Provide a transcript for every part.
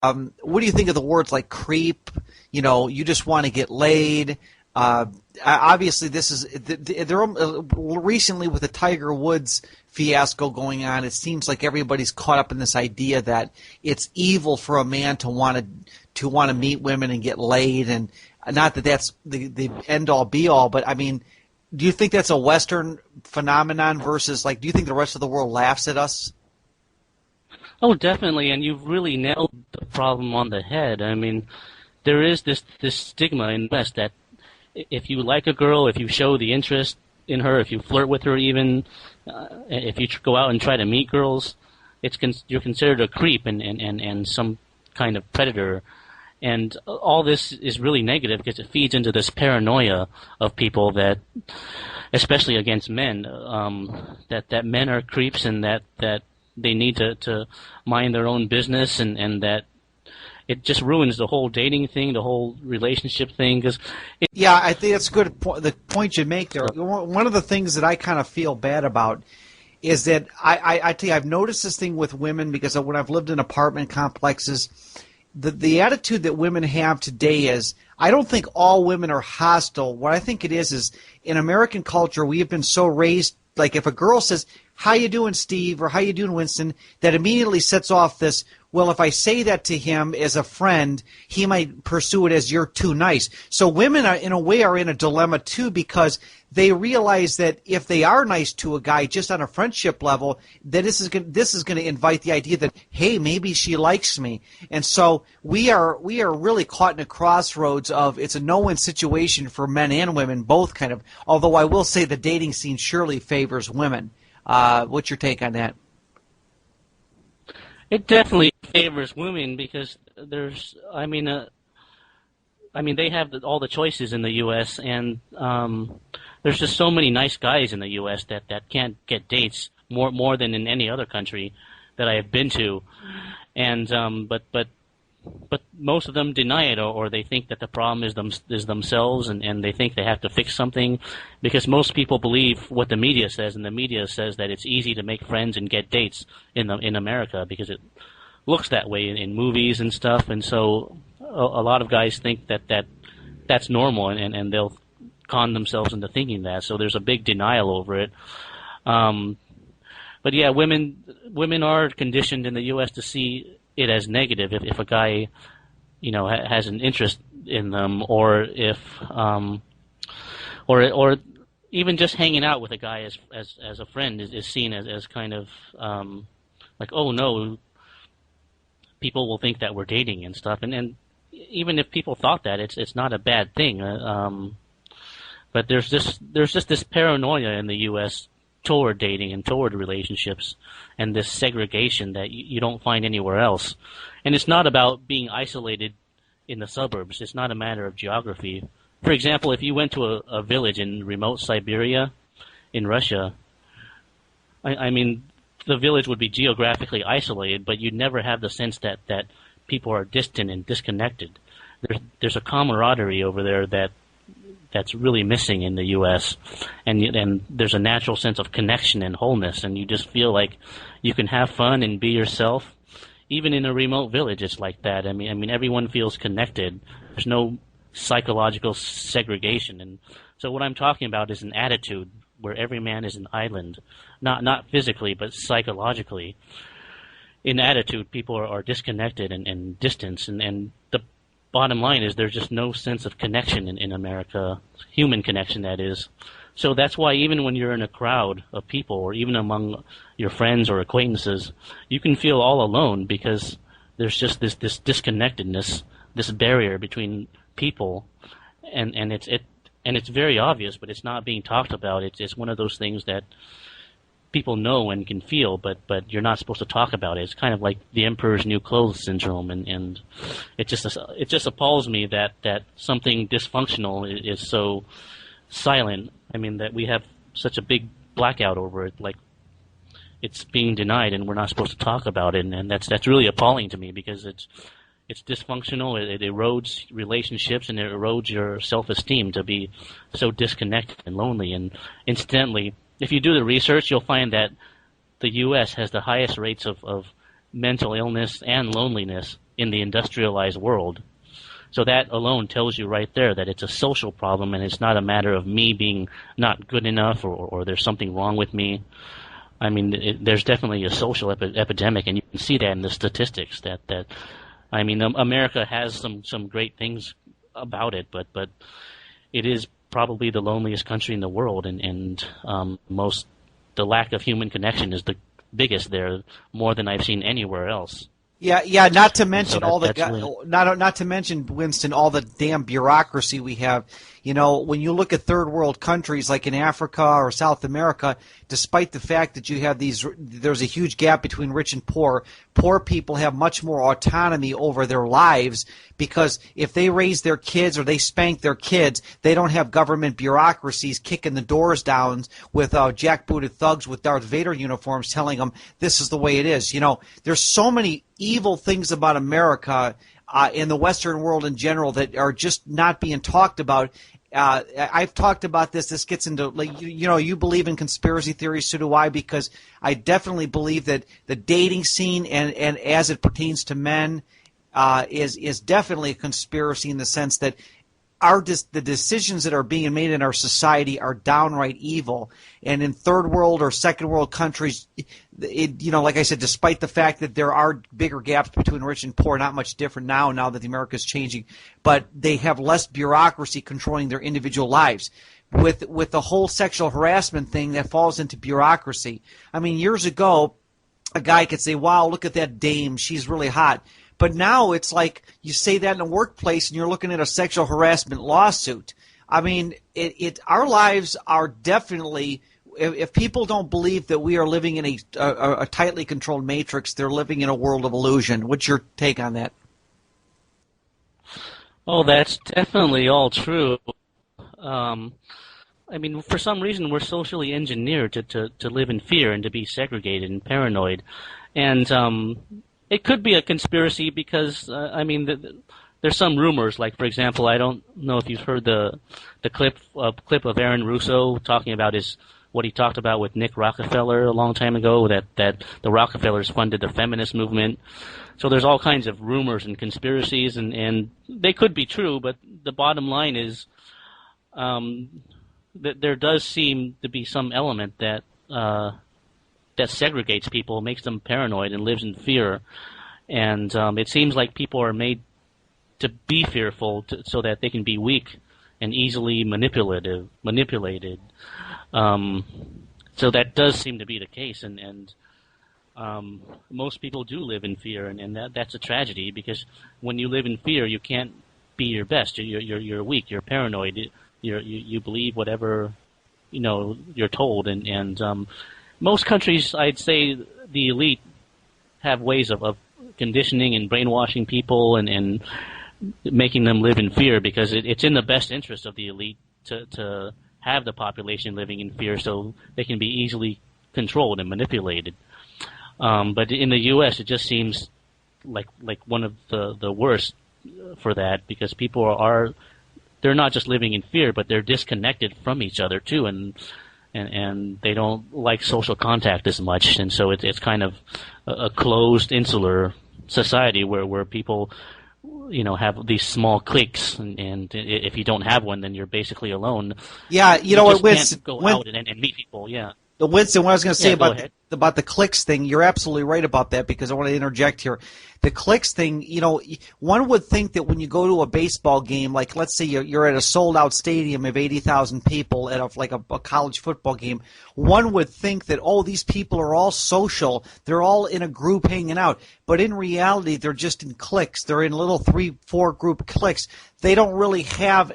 What do you think of the words like creep? You just want to get laid. Obviously, this is they're recently with the Tiger Woods fiasco going on. It seems like everybody's caught up in this idea that it's evil for a man to want to meet women and get laid, and not that that's the end all be all. But I mean, do you think that's a Western phenomenon versus do you think the rest of the world laughs at us? Oh, definitely, and you've really nailed the problem on the head. I mean, there is this stigma in the West that if you like a girl, if you show the interest in her, if you flirt with her even, if you go out and try to meet girls, you're considered a creep and some kind of predator. And all this is really negative because it feeds into this paranoia of people that, especially against men, that men are creeps and that they need to mind their own business, and that it just ruins the whole dating thing, the whole relationship thing. Yeah, I think that's good. The point you make there. One of the things that I kind of feel bad about is that I tell you, I've noticed this thing with women because when I've lived in apartment complexes, the attitude that women have today is, I don't think all women are hostile. What I think it is in American culture, we have been so raised, like if a girl says, "How you doing, Steve?" or "How you doing, Winston?" that immediately sets off this, well, if I say that to him as a friend, he might pursue it as you're too nice. So women are, in a way, are in a dilemma too, because they realize that if they are nice to a guy just on a friendship level, that this is going to invite the idea that, hey, maybe she likes me. And so we are really caught in a crossroads of, it's a no-win situation for men and women, both kind of. Although I will say the dating scene surely favors women. What's your take on that? It definitely favors women because they have all the choices in the U.S. and there's just so many nice guys in the U.S. that can't get dates more than in any other country that I have been to, and but most of them deny it, or they think that the problem is themselves, and they think they have to fix something, because most people believe what the media says, and the media says that it's easy to make friends and get dates in America because it looks that way in movies and stuff, and so a lot of guys think that's normal, and they'll con themselves into thinking that. So there's a big denial over it. But yeah, women are conditioned in the U.S. to see it as negative if a guy, has an interest in them, or if, or even just hanging out with a guy as a friend is seen as kind of like, oh no, people will think that we're dating and stuff, and even if people thought that, it's not a bad thing. But there's just this paranoia in the U.S. toward dating and toward relationships, and this segregation that you don't find anywhere else. And it's not about being isolated in the suburbs. It's not a matter of geography. For example, if you went to a village in remote Siberia in Russia, I mean, the village would be geographically isolated, but you'd never have the sense that people are distant and disconnected. There's a camaraderie over there that's really missing in the U.S. and there's a natural sense of connection and wholeness, and you just feel like you can have fun and be yourself. Even in a remote village, it's like that. I mean, everyone feels connected. There's no psychological segregation, and so what I'm talking about is an attitude where every man is an island, not physically but psychologically. In attitude, people are disconnected and distant, and the bottom line is there's just no sense of connection in America, human connection, that is. So that's why even when you're in a crowd of people, or even among your friends or acquaintances, you can feel all alone because there's just this disconnectedness, this barrier between people, and it's very obvious, but it's not being talked about. It's one of those things that people know and can feel, but you're not supposed to talk about it. It's kind of like the emperor's new clothes syndrome, and it just appalls me that something dysfunctional is so silent. I mean, that we have such a big blackout over it, like it's being denied and we're not supposed to talk about it, and that's really appalling to me because it's dysfunctional. It erodes relationships and it erodes your self-esteem to be so disconnected and lonely. And incidentally, if you do the research, you'll find that the U.S. has the highest rates of mental illness and loneliness in the industrialized world. So that alone tells you right there that it's a social problem, and it's not a matter of me being not good enough or there's something wrong with me. I mean, there's definitely a social epidemic, and you can see that in the statistics. I mean, America has some great things about it, but it is probably the loneliest country in the world, and the lack of human connection is the biggest there, more than I've seen anywhere else. Yeah. Not to mention really... not to mention, Winston, all the damn bureaucracy we have. You know, when you look at third world countries like in Africa or South America, despite the fact that you have there's a huge gap between rich and poor. Poor people have much more autonomy over their lives because if they raise their kids or they spank their kids, they don't have government bureaucracies kicking the doors down with jackbooted thugs with Darth Vader uniforms telling them this is the way it is. You know, there's so many evil things about America in the Western world in general that are just not being talked about. I've talked about this. This gets into, like, you believe in conspiracy theories, so do I, because I definitely believe that the dating scene and as it pertains to men is definitely a conspiracy in the sense that the decisions that are being made in our society are downright evil. And in third world or second world countries, like I said, despite the fact that there are bigger gaps between rich and poor, not much different now that the America is changing, but they have less bureaucracy controlling their individual lives. With the whole sexual harassment thing, that falls into bureaucracy. I mean, years ago, a guy could say, wow, look at that dame, she's really hot. But now it's like you say that in a workplace and you're looking at a sexual harassment lawsuit. I mean, our lives are definitely, if people don't believe that we are living in a tightly controlled matrix, they're living in a world of illusion. What's your take on that? Oh, that's definitely all true. I mean, for some reason, we're socially engineered to live in fear and to be segregated and paranoid. And it could be a conspiracy because, there's some rumors. Like, for example, I don't know if you've heard the clip of Aaron Russo talking about what he talked about with Nick Rockefeller a long time ago, that the Rockefellers funded the feminist movement. So there's all kinds of rumors and conspiracies, and they could be true, but the bottom line is that there does seem to be some element that segregates people, makes them paranoid, and lives in fear. And it seems like people are made to be fearful so that they can be weak and easily manipulated. So that does seem to be the case, and most people do live in fear, and that's a tragedy, because when you live in fear, you can't be your best. You're weak. You're paranoid. You believe whatever you're told, and most countries, I'd say, the elite have ways of conditioning and brainwashing people and making them live in fear, because it's in the best interest of the elite to have the population living in fear so they can be easily controlled and manipulated. But in the U.S., it just seems like one of the worst for that, because people they're not just living in fear, but they're disconnected from each other too, and they don't like social contact as much, and so it's kind of a closed, insular society where people have these small cliques, and if you don't have one, then you're basically alone. Yeah, you know what, Winston, can't go out and meet people. Yeah. Winston, what I was going to say about the cliques thing, you're absolutely right about that, because I want to interject here. The cliques thing, one would think that when you go to a baseball game, like let's say you're at a sold-out stadium of 80,000 people at a college football game, one would think that, these people are all social, they're all in a group hanging out. But in reality, they're just in cliques. They're in little 3-4 group cliques. They don't really have,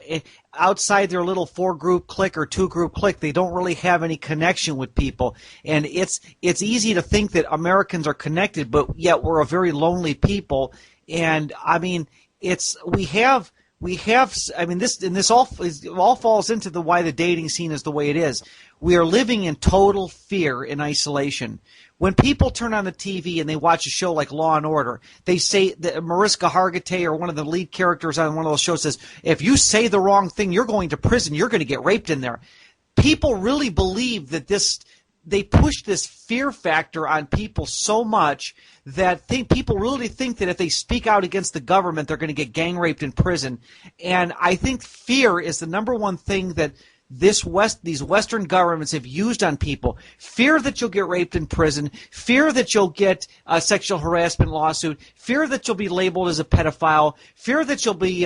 outside their little 4-group clique or 2-group clique, they don't really have any connection with people. And it's easy to think that Americans are connected, but yet we're a very lonely people. And I mean, this all falls into why the dating scene is the way it is. We are living in total fear and isolation. When people turn on the TV and they watch a show like Law and Order, they say that Mariska Hargitay, or one of the lead characters on one of those shows, says, if you say the wrong thing, you're going to prison. You're going to get raped in there. People really believe that they push this fear factor on people so much that people really think that if they speak out against the government, they're going to get gang raped in prison. And I think fear is the number one thing that these Western governments have used on people. Fear that you'll get raped in prison, fear that you'll get a sexual harassment lawsuit, fear that you'll be labeled as a pedophile, fear that you'll be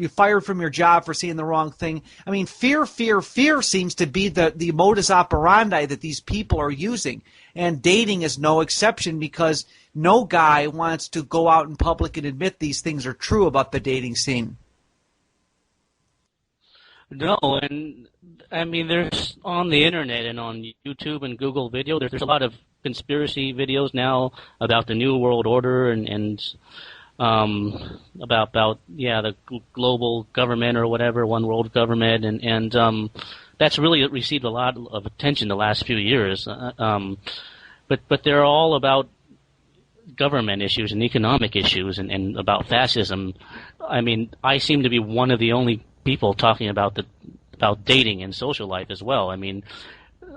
fired from your job for saying the wrong thing. I mean, fear seems to be the modus operandi that these people are using. And dating is no exception, because no guy wants to go out in public and admit these things are true about the dating scene. No, and I mean, there's on the internet and on YouTube and Google Video, there's a lot of conspiracy videos now about the New World Order and about the global government or whatever, one world government, and that's really received a lot of attention the last few years. But they're all about government issues and economic issues and about fascism. I mean, I seem to be one of the only people talking about dating and social life as well. I mean,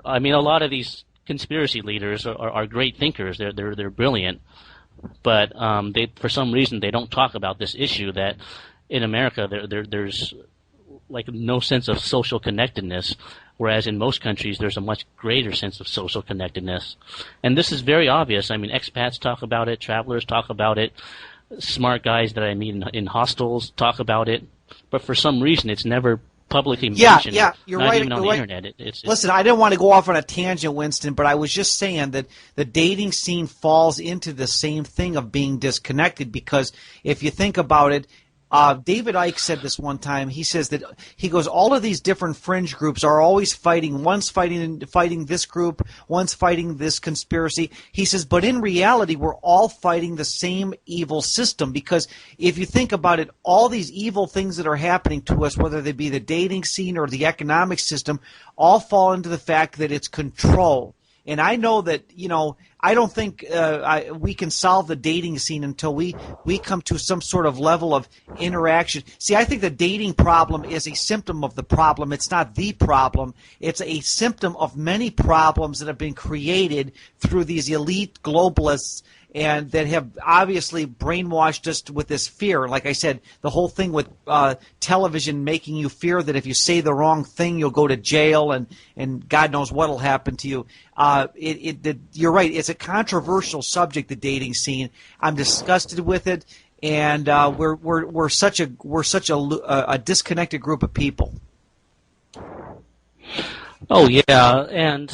a lot of these conspiracy leaders are great thinkers. They're brilliant, but they, for some reason, they don't talk about this issue that in America there's like no sense of social connectedness, whereas in most countries there's a much greater sense of social connectedness. And this is very obvious. I mean, expats talk about it, travelers talk about it, smart guys that I meet in hostels talk about it. But for some reason, it's never publicly mentioned. Yeah, you're not right. even on the internet. Listen, I didn't want to go off on a tangent, Winston, but I was just saying that the dating scene falls into the same thing of being disconnected, because if you think about it, David Icke said this one time. He says that all of these different fringe groups are always fighting. One's fighting this group, one's fighting this conspiracy. He says, but in reality, we're all fighting the same evil system, because if you think about it, all these evil things that are happening to us, whether they be the dating scene or the economic system, all fall into the fact that it's control. And I know that, I don't think we can solve the dating scene until we come to some sort of level of interaction. See, I think the dating problem is a symptom of the problem. It's not the problem. It's a symptom of many problems that have been created through these elite globalists, and that have obviously brainwashed us with this fear. Like I said, the whole thing with television making you fear that if you say the wrong thing, you'll go to jail, and God knows what will happen to you. You're right. It's a controversial subject, the dating scene. I'm disgusted with it, and we're such a disconnected group of people. Oh yeah, and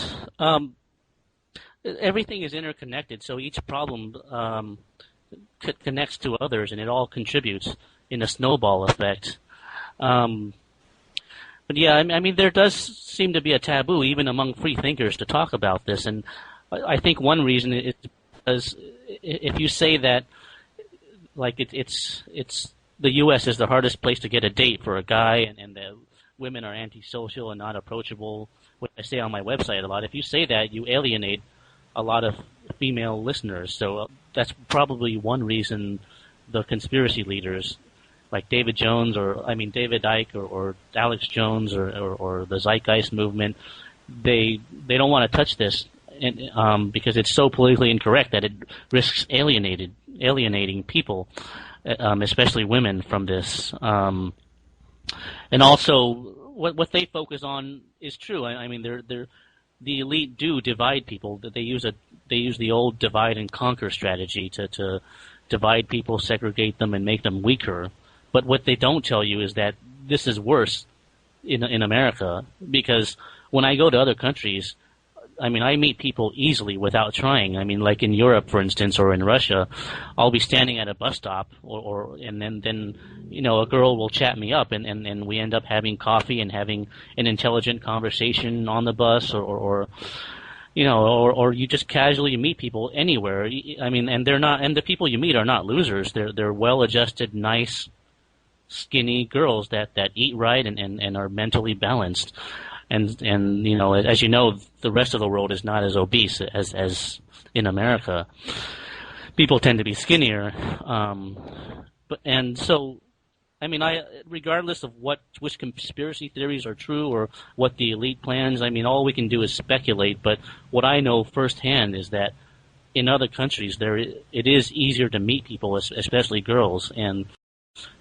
everything is interconnected, so each problem connects to others, and it all contributes in a snowball effect. But yeah, I mean, there does seem to be a taboo even among free thinkers to talk about this, and I think one reason is because if you say that, like it's the U.S. is the hardest place to get a date for a guy, and the women are antisocial and not approachable, what I say on my website a lot. If you say that, you alienate a lot of female listeners. So that's probably one reason the conspiracy leaders like David Icke or Alex Jones or the Zeitgeist movement, they don't want to touch this because it's so politically incorrect that it risks alienating people, especially women, from this. And also what they focus on is true. I mean, the elite do divide people. They use the old divide and conquer strategy to divide people, segregate them, and make them weaker. But what they don't tell you is that this is worse in America, because when I go to other countries, I mean, I meet people easily without trying. I mean, like in Europe, for instance, or in Russia, I'll be standing at a bus stop, and then a girl will chat me up, and we end up having coffee and having an intelligent conversation on the bus, or you just casually meet people anywhere. I mean, and the people you meet are not losers. They're well-adjusted, nice, skinny girls that eat right and are mentally balanced. And as you know, the rest of the world is not as obese as in America. People tend to be skinnier, so I mean, regardless of which conspiracy theories are true or what the elite plans, I mean, all we can do is speculate. But what I know firsthand is that in other countries, it is easier to meet people, especially girls, and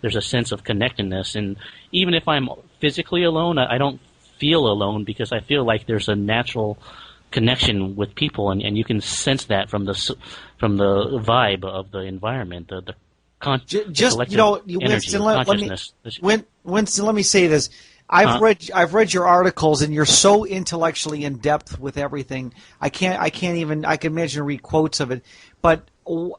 there's a sense of connectedness. And even if I'm physically alone, I don't feel alone because I feel like there's a natural connection with people, and you can sense that from the vibe of the environment, the Winston, let me say this. I've read your articles, and you're so intellectually in depth with everything. I can imagine to read quotes of it. But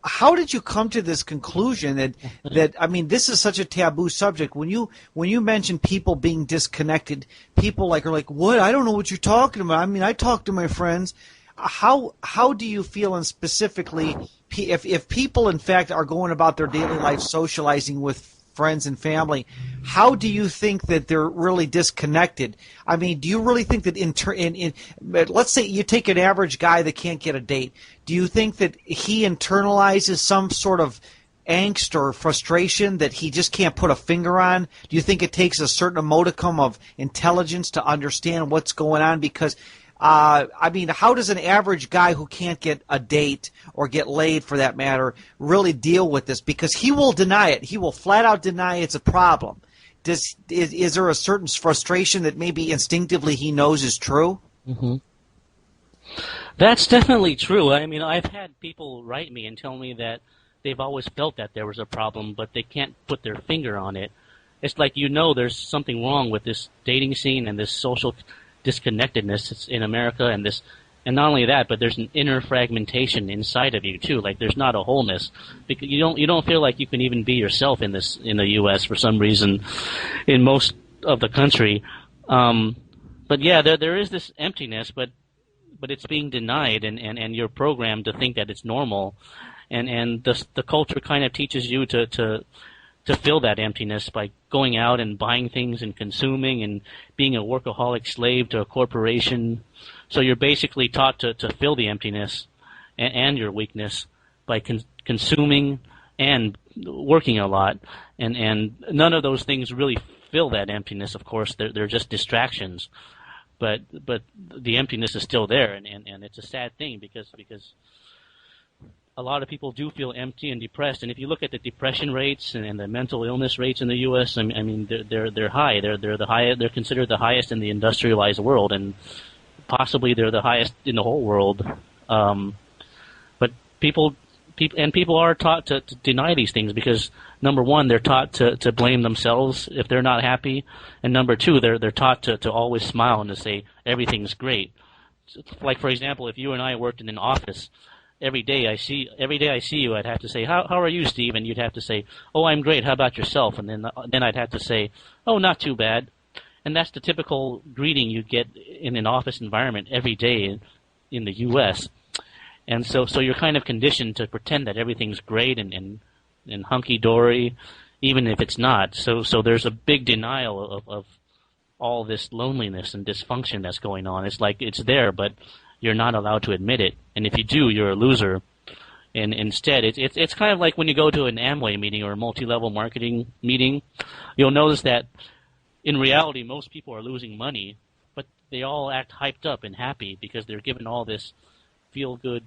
how did you come to this conclusion that I mean, this is such a taboo subject? When you mention people being disconnected, people are like, what? I don't know what you're talking about. I mean, I talk to my friends. How do you feel, and specifically, if people in fact are going about their daily life socializing with friends and family, how do you think that they're really disconnected? I mean, do you really think that let's say you take an average guy that can't get a date, do you think that he internalizes some sort of angst or frustration that he just can't put a finger on? Do you think it takes a certain modicum of intelligence to understand what's going on? Because I mean, how does an average guy who can't get a date or get laid, for that matter, really deal with this? Because he will deny it. He will flat out deny it's a problem. Is there a certain frustration that maybe instinctively he knows is true? Mm-hmm. That's definitely true. I mean, I've had people write me and tell me that they've always felt that there was a problem, but they can't put their finger on it. It's like, there's something wrong with this dating scene and this social disconnectedness in America, and not only that, but there's an inner fragmentation inside of you too. Like, there's not a wholeness. Because you don't feel like you can even be yourself in the U.S. for some reason, in most of the country. But yeah, there is this emptiness, but it's being denied, and you're programmed to think that it's normal, and the culture kind of teaches you to fill that emptiness by going out and buying things and consuming and being a workaholic slave to a corporation. So you're basically taught to fill the emptiness and your weakness by consuming and working a lot. And none of those things really fill that emptiness, of course. They're just distractions. But the emptiness is still there, and it's a sad thing because a lot of people do feel empty and depressed, and if you look at the depression rates and the mental illness rates in the U.S., I mean they're high. They're the high. They're considered the highest in the industrialized world, and possibly they're the highest in the whole world. But people are taught to deny these things because, number one, they're taught to blame themselves if they're not happy, and number two, they're taught to always smile and to say everything's great. Like, for example, if you and I worked in an office. Every day I see you, I'd have to say, how are you, Steve? And you'd have to say, oh, I'm great. How about yourself? And then I'd have to say, oh, not too bad. And that's the typical greeting you get in an office environment every day in the U.S. And so you're kind of conditioned to pretend that everything's great and hunky-dory, even if it's not. So there's a big denial of all this loneliness and dysfunction that's going on. It's like it's there, but you're not allowed to admit it, and if you do, you're a loser. And instead, it's kind of like when you go to an Amway meeting or a multi-level marketing meeting, you'll notice that in reality, most people are losing money, but they all act hyped up and happy because they're given all this feel-good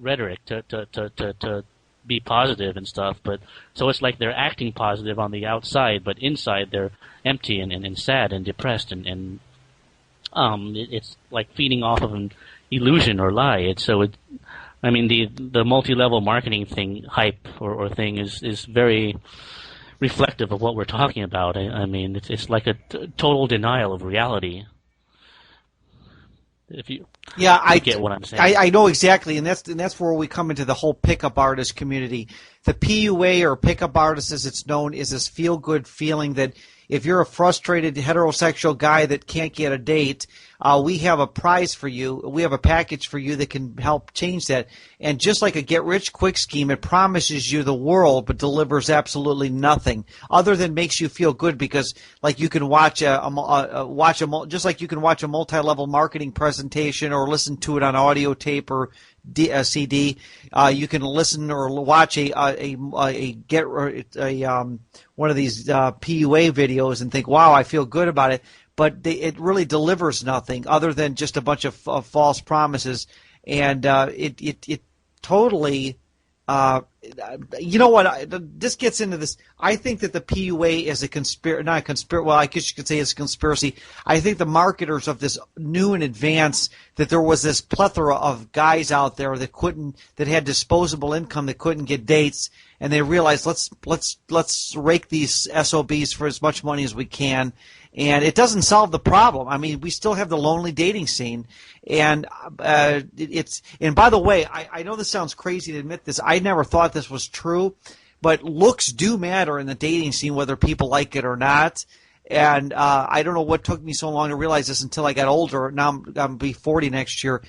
rhetoric to be positive and stuff. But so it's like they're acting positive on the outside, but inside they're empty and sad and depressed and it's like feeding off of an illusion or lie. I mean, the multi-level marketing thing, hype or thing is very reflective of what we're talking about. I mean, it's like a total denial of reality. If you get what I'm saying. I know exactly, and that's where we come into the whole pickup artist community. The PUA, or pickup artist as it's known, is this feel-good feeling that if you're a frustrated heterosexual guy that can't get a date, we have a prize for you. We have a package for you that can help change that. And just like a get-rich-quick scheme, it promises you the world but delivers absolutely nothing other than makes you feel good because, like, you can watch just like you can watch a multi-level marketing presentation or listen to it on audio tape or CD. You can listen or watch one of these PUA videos and think, "Wow, I feel good about it." But it really delivers nothing other than just a bunch of false promises, and it totally. You know what? This gets into this. I think that the PUA is not a conspiracy. Well, I guess you could say it's a conspiracy. I think the marketers of this knew in advance that there was this plethora of guys out there that had disposable income that couldn't get dates, and they realized let's rake these SOBs for as much money as we can. And it doesn't solve the problem. I mean, we still have the lonely dating scene, and And by the way, I know this sounds crazy to admit this. I never thought this was true, but looks do matter in the dating scene, whether people like it or not. And I don't know what took me so long to realize this until I got older. Now I'm going to be 40 next year.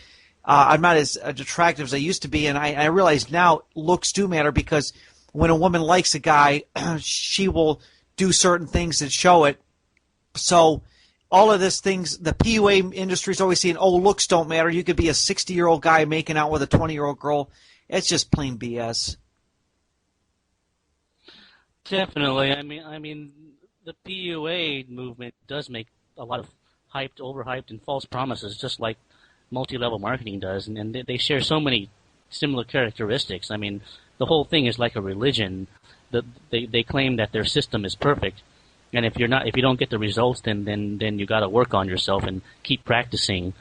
I'm not as attractive as I used to be, and I realize now looks do matter, because when a woman likes a guy, she will do certain things that show it. So all of these things, the PUA industry is always saying, oh, looks don't matter. You could be a 60-year-old guy making out with a 20-year-old girl. It's just plain BS. Definitely. I mean, the PUA movement does make a lot of overhyped, and false promises, just like multi-level marketing does, and they share so many similar characteristics. I mean, the whole thing is like a religion. They claim that their system is perfect. And if you don't get the results, then you got to work on yourself and keep practicing.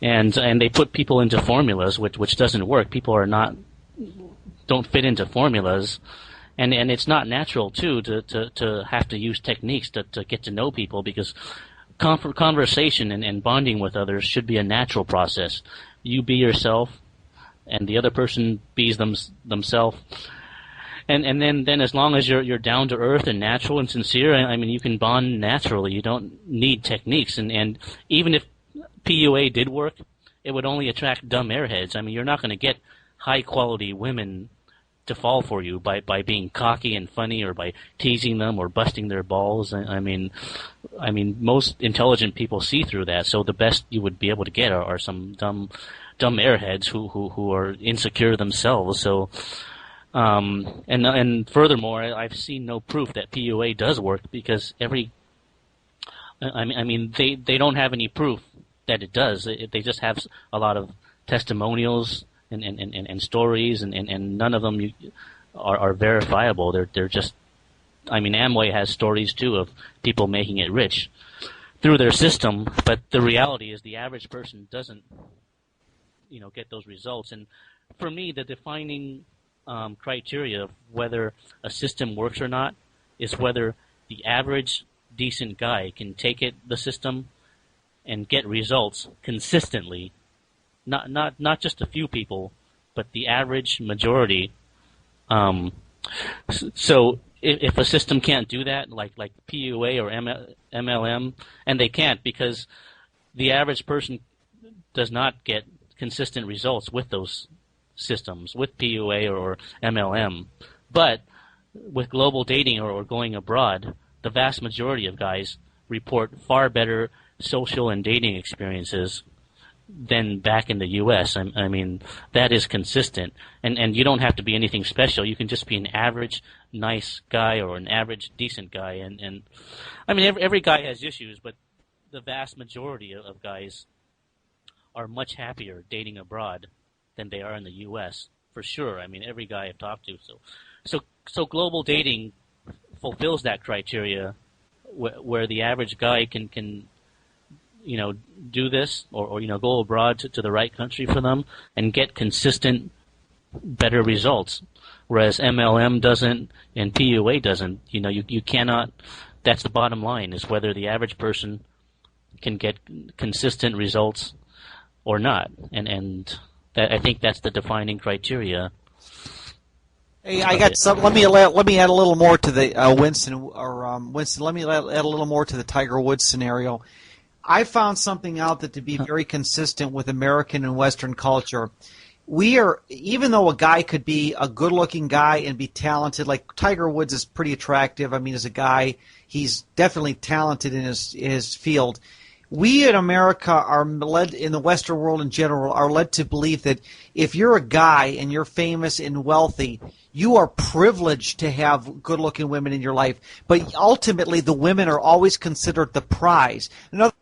And they put people into formulas, which doesn't work. People don't fit into formulas, and it's not natural too to have to use techniques to get to know people, because conversation and bonding with others should be a natural process. You be yourself, and the other person bees themselves. And then as long as you're down to earth and natural and sincere, I mean, you can bond naturally. You don't need techniques. And even if PUA did work, it would only attract dumb airheads. I mean, you're not going to get high quality women to fall for you by being cocky and funny, or by teasing them or busting their balls. I mean, most intelligent people see through that. So the best you would be able to get are some dumb airheads who are insecure themselves. So. And furthermore, I've seen no proof that PUA does work, because they don't have any proof that it does. They just have a lot of testimonials and stories, and none of them are verifiable. They're just, I mean, Amway has stories too of people making it rich through their system, but the reality is the average person doesn't, get those results. And for me, the defining criteria of whether a system works or not is whether the average decent guy can take the system and get results consistently, not just a few people, but the average majority. So if a system can't do that, like PUA or MLM, and they can't, because the average person does not get consistent results with those systems, with PUA or MLM. But with global dating or going abroad, the vast majority of guys report far better social and dating experiences than back in the U.S. I mean, that is consistent. And you don't have to be anything special. You can just be an average nice guy or an average decent guy. And I mean, every guy has issues, but the vast majority of guys are much happier dating abroad than they are in the U.S. for sure. I mean, every guy I've talked to. So global dating fulfills that criteria, where the average guy can do this or go abroad to the right country for them and get consistent, better results. Whereas MLM doesn't and PUA doesn't. You cannot. That's the bottom line, is whether the average person can get consistent results or not, and I think that's the defining criteria. Hey, I got some. Let me add a little more to the Winston. Let me add a little more to the Tiger Woods scenario. I found something out that to be very consistent with American and Western culture. Even though a guy could be a good-looking guy and be talented, like Tiger Woods is pretty attractive. I mean, as a guy, he's definitely talented in his field. we in America are led, in the Western world in general, are led to believe that if you're a guy and you're famous and wealthy, you are privileged to have good-looking women in your life. But ultimately, the women are always considered the prize. In other